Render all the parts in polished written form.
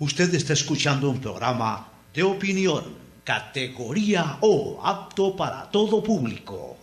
Usted está escuchando un programa de opinión, categoría O, apto para todo público.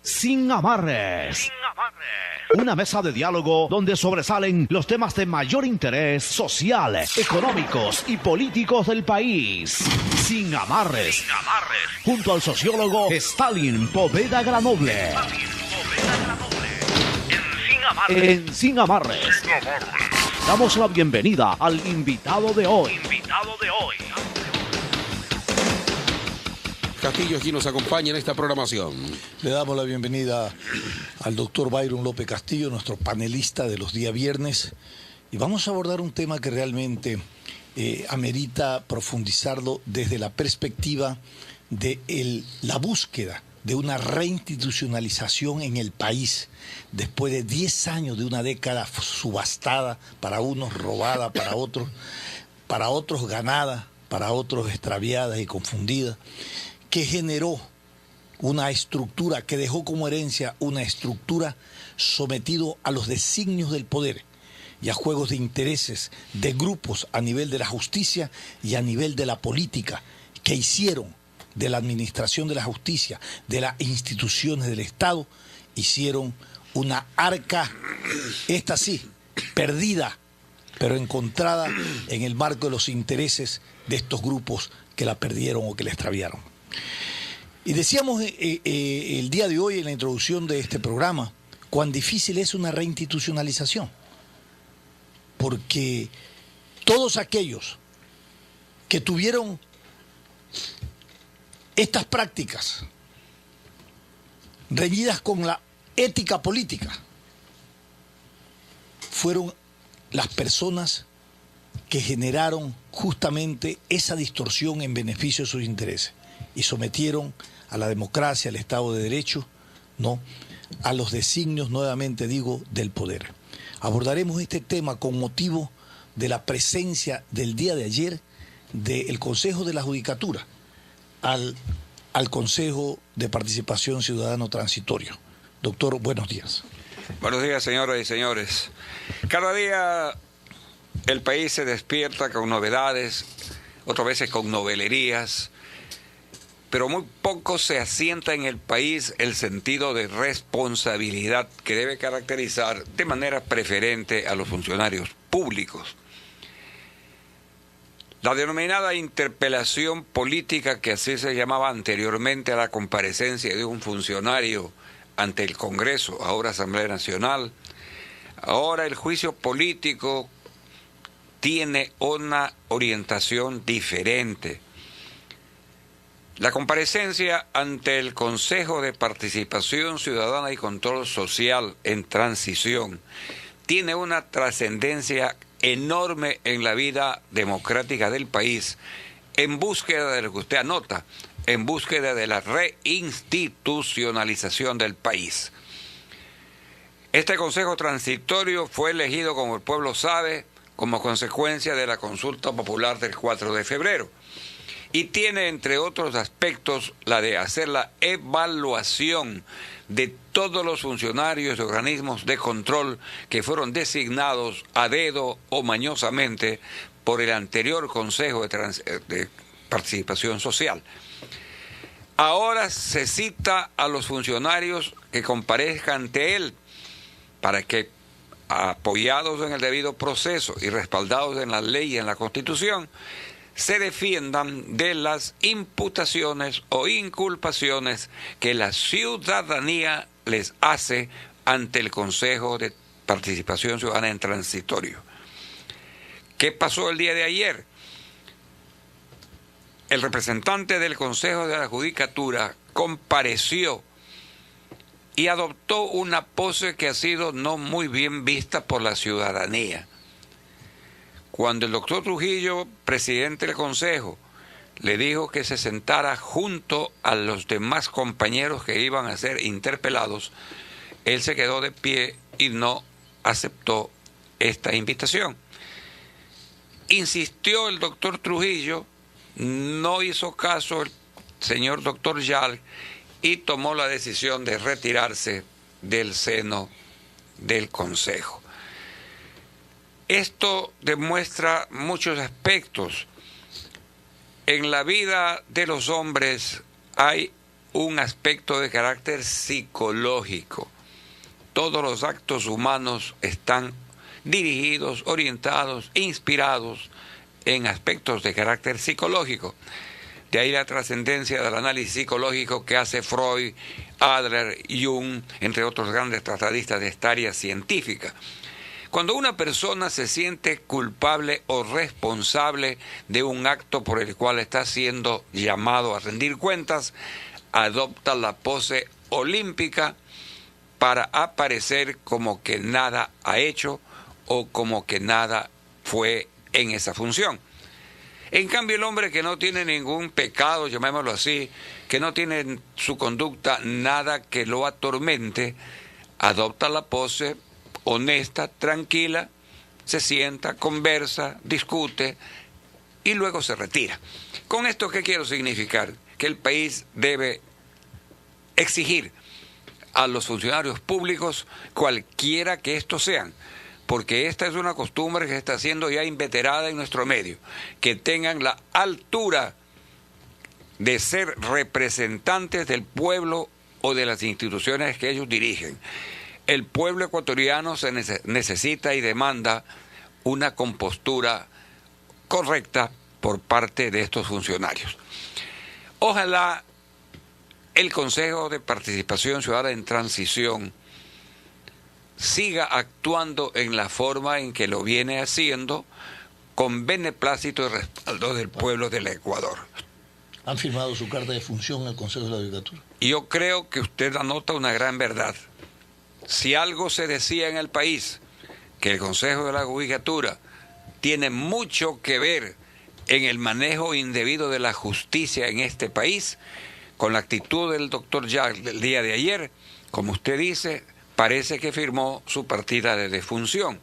Sin amarres. Sin amarres. Una mesa de diálogo donde sobresalen los temas de mayor interés social, económicos y políticos del país. Sin amarres. Sin amarres. Junto al sociólogo Stalin Poveda Granoble. En Sin Amarres. Damos la bienvenida al invitado de hoy. Castillo aquí nos acompaña en esta programación. Le damos la bienvenida al doctor Byron López Castillo, nuestro panelista de los días viernes, y vamos a abordar un tema que realmente amerita profundizarlo desde la perspectiva de la búsqueda de una reinstitucionalización en el país, después de 10 años de una década subastada, para unos robada, para otros ganada, para otros extraviada y confundida, que generó una estructura, que dejó como herencia una estructura sometido a los designios del poder y a juegos de intereses de grupos a nivel de la justicia y a nivel de la política, que hicieron de la administración de la justicia, de las instituciones del Estado, hicieron una arca, esta sí, perdida, pero encontrada en el marco de los intereses de estos grupos que la perdieron o que la extraviaron. Y decíamos el día de hoy en la introducción de este programa, cuán difícil es una reinstitucionalización, porque todos aquellos que tuvieron estas prácticas reñidas con la ética política fueron las personas que generaron justamente esa distorsión en beneficio de sus intereses y sometieron a la democracia, al Estado de Derecho, ¿no?, a los designios, nuevamente digo, del poder. Abordaremos este tema con motivo de la presencia del día de ayer del Consejo de la Judicatura al Consejo de Participación Ciudadano Transitorio. Doctor, buenos días. Buenos días, señoras y señores. Cada día el país se despierta con novedades, otras veces con novelerías, pero muy poco se asienta en el país el sentido de responsabilidad que debe caracterizar de manera preferente a los funcionarios públicos. La denominada interpelación política, que así se llamaba anteriormente a la comparecencia de un funcionario ante el Congreso, ahora Asamblea Nacional, ahora el juicio político tiene una orientación diferente. La comparecencia ante el Consejo de Participación Ciudadana y Control Social en Transición tiene una trascendencia enorme en la vida democrática del país, en búsqueda de lo que usted anota, en búsqueda de la reinstitucionalización del país. Este Consejo Transitorio fue elegido, como el pueblo sabe, como consecuencia de la consulta popular del 4 de febrero. Y tiene, entre otros aspectos, la de hacer la evaluación de todos los funcionarios y organismos de control que fueron designados a dedo o mañosamente por el anterior Consejo de Participación Social. Ahora se cita a los funcionarios que comparezcan ante él para que, apoyados en el debido proceso y respaldados en la ley y en la Constitución, se defiendan de las imputaciones o inculpaciones que la ciudadanía les hace ante el Consejo de Participación Ciudadana en Transitorio. ¿Qué pasó el día de ayer? El representante del Consejo de la Judicatura compareció y adoptó una pose que ha sido no muy bien vista por la ciudadanía. Cuando el doctor Trujillo, presidente del Consejo, le dijo que se sentara junto a los demás compañeros que iban a ser interpelados, él se quedó de pie y no aceptó esta invitación. Insistió el doctor Trujillo, no hizo caso el señor doctor Yal y tomó la decisión de retirarse del seno del Consejo. Esto demuestra muchos aspectos. En la vida de los hombres hay un aspecto de carácter psicológico. Todos los actos humanos están dirigidos, orientados, inspirados en aspectos de carácter psicológico. De ahí la trascendencia del análisis psicológico que hace Freud, Adler, Jung, entre otros grandes tratadistas de esta área científica. Cuando una persona se siente culpable o responsable de un acto por el cual está siendo llamado a rendir cuentas, adopta la pose olímpica para aparecer como que nada ha hecho o como que nada fue en esa función. En cambio, el hombre que no tiene ningún pecado, llamémoslo así, que no tiene en su conducta nada que lo atormente, adopta la pose honesta, tranquila, se sienta, conversa, discute y luego se retira. ¿Con esto qué quiero significar? Que el país debe exigir a los funcionarios públicos, cualquiera que estos sean, porque esta es una costumbre que se está haciendo ya inveterada en nuestro medio, que tengan la altura de ser representantes del pueblo o de las instituciones que ellos dirigen. El pueblo ecuatoriano se necesita y demanda una compostura correcta por parte de estos funcionarios. Ojalá el Consejo de Participación Ciudadana en Transición siga actuando en la forma en que lo viene haciendo, con beneplácito y respaldo del pueblo del Ecuador. ¿Han firmado su carta de función al Consejo de la Judicatura? Y yo creo que usted anota una gran verdad. Si algo se decía en el país, que el Consejo de la Judicatura tiene mucho que ver en el manejo indebido de la justicia en este país, con la actitud del doctor Jack del día de ayer, como usted dice, parece que firmó su partida de defunción.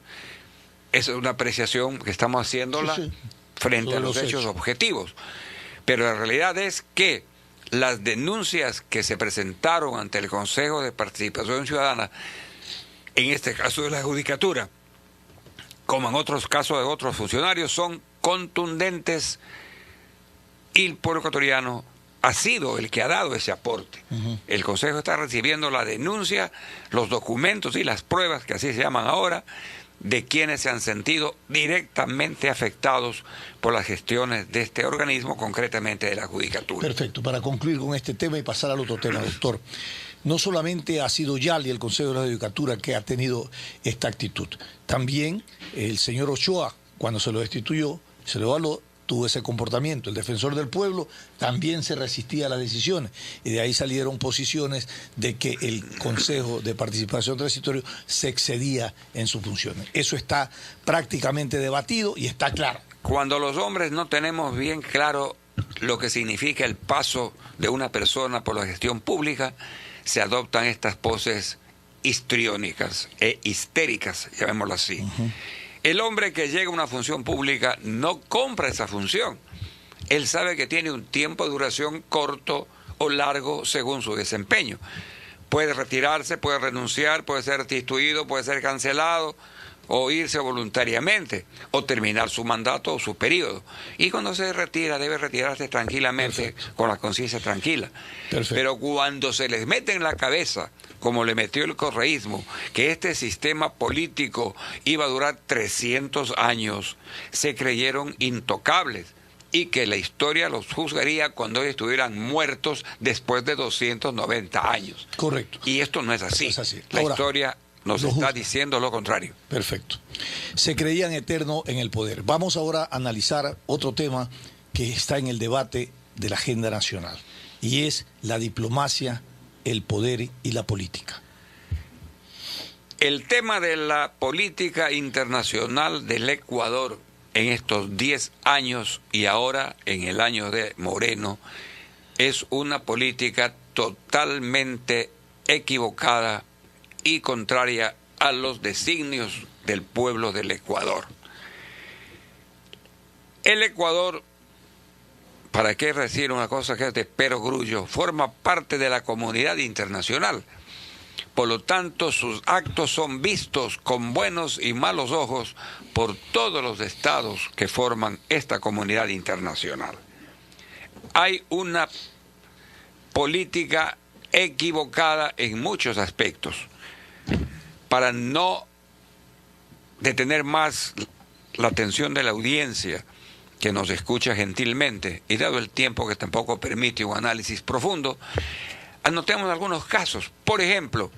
Esa es una apreciación que estamos haciéndola frente a los hechos objetivos. Pero la realidad es que las denuncias que se presentaron ante el Consejo de Participación Ciudadana, en este caso de la Judicatura, como en otros casos de otros funcionarios, son contundentes y el pueblo ecuatoriano ha sido el que ha dado ese aporte. El Consejo está recibiendo la denuncia, los documentos y las pruebas, que así se llaman ahora, de quienes se han sentido directamente afectados por las gestiones de este organismo, concretamente de la Judicatura. Perfecto, para concluir con este tema y pasar al otro tema, doctor. No solamente ha sido YAL y el Consejo de la Judicatura que ha tenido esta actitud, también el señor Ochoa, cuando se lo destituyó, se lo evaluó, tuvo ese comportamiento. El defensor del pueblo también se resistía a las decisiones y de ahí salieron posiciones de que el Consejo de Participación Transitorio se excedía en sus funciones. Eso está prácticamente debatido y está claro. Cuando los hombres no tenemos bien claro lo que significa el paso de una persona por la gestión pública, se adoptan estas poses histriónicas e histéricas, llamémoslo así. El hombre que llega a una función pública no compra esa función. Él sabe que tiene un tiempo de duración corto o largo según su desempeño. Puede retirarse, puede renunciar, puede ser destituido, puede ser cancelado o irse voluntariamente o terminar su mandato o su periodo. Y cuando se retira debe retirarse tranquilamente. Perfecto. Con la conciencia tranquila. Perfecto. Pero cuando se les mete en la cabeza, como le metió el correísmo, que este sistema político iba a durar 300 años, se creyeron intocables y que la historia los juzgaría cuando ellos estuvieran muertos después de 290 años. Correcto. Y esto no es así. No es así. La Ahora, historia nos está diciendo lo contrario. Perfecto. Se creían eternos en el poder. Vamos ahora a analizar otro tema que está en el debate de la agenda nacional, y es la diplomacia, el poder y la política. El tema de la política internacional del Ecuador en estos 10 años y ahora en el año de Moreno es una política totalmente equivocada y contraria a los designios del pueblo del Ecuador. El Ecuador, ¿para qué decir una cosa que es de perogrullo? Forma parte de la comunidad internacional. Por lo tanto, sus actos son vistos con buenos y malos ojos por todos los estados que forman esta comunidad internacional. Hay una política equivocada en muchos aspectos. Para no detener más la atención de la audiencia que nos escucha gentilmente, y dado el tiempo que tampoco permite un análisis profundo, anotemos algunos casos. Por ejemplo,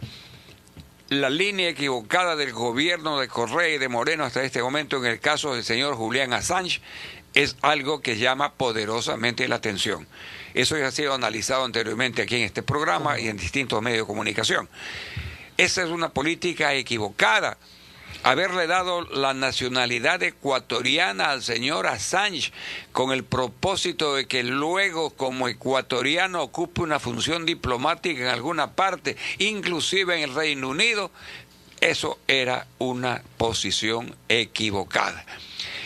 la línea equivocada del gobierno de Correa y de Moreno hasta este momento en el caso del señor Julian Assange es algo que llama poderosamente la atención. Eso ya ha sido analizado anteriormente aquí en este programa y en distintos medios de comunicación. Esa es una política equivocada. Haberle dado la nacionalidad ecuatoriana al señor Assange con el propósito de que luego como ecuatoriano ocupe una función diplomática en alguna parte, inclusive en el Reino Unido, eso era una posición equivocada.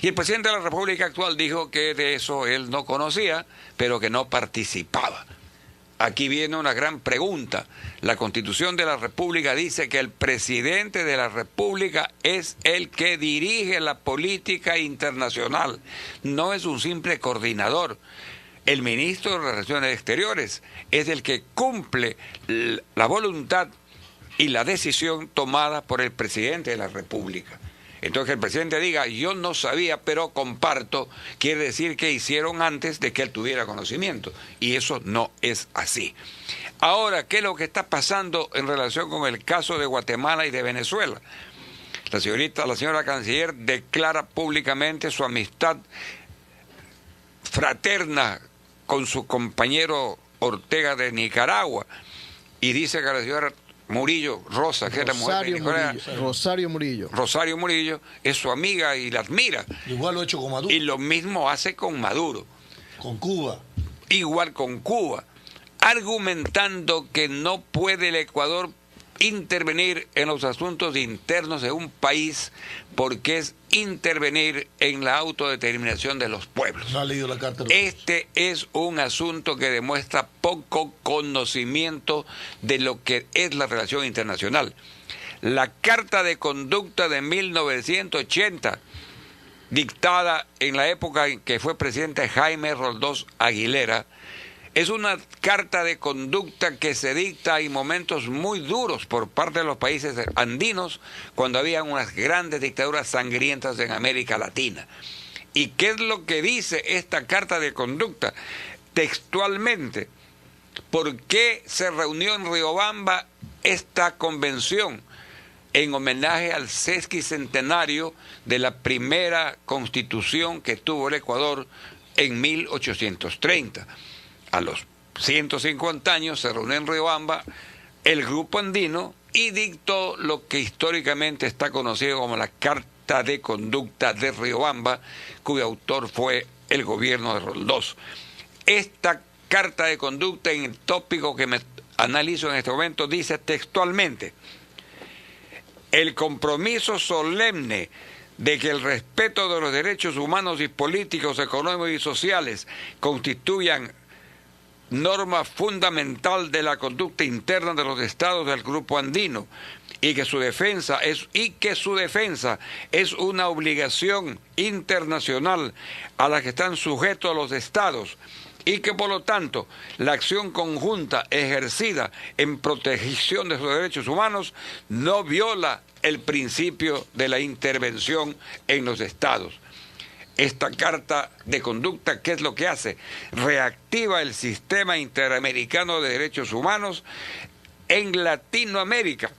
Y el presidente de la República actual dijo que de eso él no conocía, pero que no participaba. Aquí viene una gran pregunta. La Constitución de la República dice que el presidente de la República es el que dirige la política internacional, no es un simple coordinador. El ministro de Relaciones Exteriores es el que cumple la voluntad y la decisión tomada por el presidente de la República. Entonces que el presidente diga, yo no sabía, pero comparto, quiere decir que hicieron antes de que él tuviera conocimiento. Y eso no es así. Ahora, ¿qué es lo que está pasando en relación con el caso de Guatemala y de Venezuela? La señora canciller declara públicamente su amistad fraterna con su compañero Ortega de Nicaragua. Y dice que la señora Murillo, Rosa, que es la mujer de Nicaragua, Rosario Murillo, es su amiga y la admira. Igual lo ha hecho con Maduro. Y lo mismo hace con Maduro. Con Cuba. Igual con Cuba, argumentando que no puede el Ecuador intervenir en los asuntos internos de un país porque es intervenir en la autodeterminación de los pueblos. No ha leído la carta. Este es un asunto que demuestra poco conocimiento de lo que es la relación internacional. La Carta de Conducta de 1980, dictada en la época en que fue presidente Jaime Roldós Aguilera, es una carta de conducta que se dicta en momentos muy duros por parte de los países andinos, cuando había unas grandes dictaduras sangrientas en América Latina. ¿Y qué es lo que dice esta carta de conducta? Textualmente, ¿por qué se reunió en Riobamba esta convención? En homenaje al sesquicentenario de la primera constitución que tuvo el Ecuador en 1830. A los 150 años se reunió en Riobamba el grupo andino y dictó lo que históricamente está conocido como la Carta de Conducta de Riobamba, cuyo autor fue el gobierno de Roldós. Esta Carta de Conducta, en el tópico que me analizo en este momento, dice textualmente: el compromiso solemne de que el respeto de los derechos humanos y políticos, económicos y sociales constituyan norma fundamental de la conducta interna de los estados del grupo andino y que su defensa es una obligación internacional a la que están sujetos los estados y que por lo tanto la acción conjunta ejercida en protección de sus derechos humanos no viola el principio de la intervención en los estados. Esta carta de conducta, ¿qué es lo que hace? Reactiva el sistema interamericano de derechos humanos en Latinoamérica,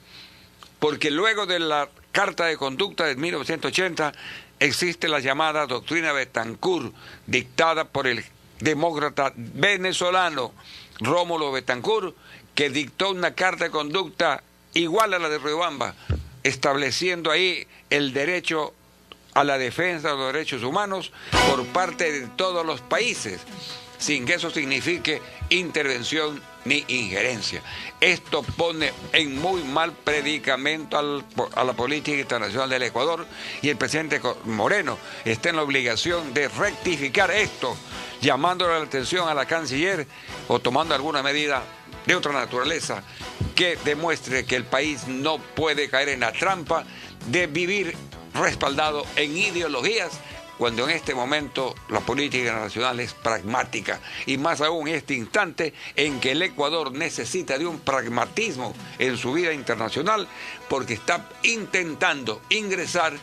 porque luego de la carta de conducta de 1980 existe la llamada doctrina Betancourt, dictada por el demócrata venezolano Rómulo Betancourt, que dictó una carta de conducta igual a la de Riobamba, estableciendo ahí el derecho a la defensa de los derechos humanos por parte de todos los países, sin que eso signifique intervención ni injerencia. Esto pone en muy mal predicamento a la política internacional del Ecuador, y el presidente Moreno está en la obligación de rectificar esto, llamándole la atención a la canciller o tomando alguna medida de otra naturaleza que demuestre que el país no puede caer en la trampa de vivir respaldado en ideologías, cuando en este momento la política nacional es pragmática, y más aún en este instante en que el Ecuador necesita de un pragmatismo en su vida internacional, porque está intentando ingresar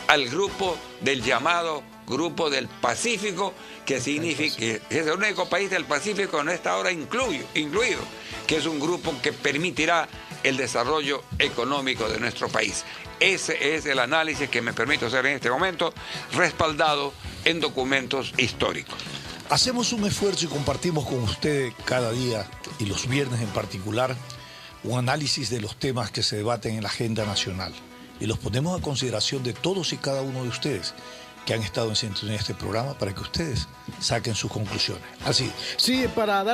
al grupo del llamado Grupo del Pacífico, que significa que es el único país del Pacífico que no está ahora incluido, que es un grupo que permitirá el desarrollo económico de nuestro país. Ese es el análisis que me permito hacer en este momento, respaldado en documentos históricos. Hacemos un esfuerzo y compartimos con ustedes cada día, y los viernes en particular, un análisis de los temas que se debaten en la agenda nacional. Y los ponemos a consideración de todos y cada uno de ustedes que han estado en sintonía de este programa, para que ustedes saquen sus conclusiones. Así. Sí, para dar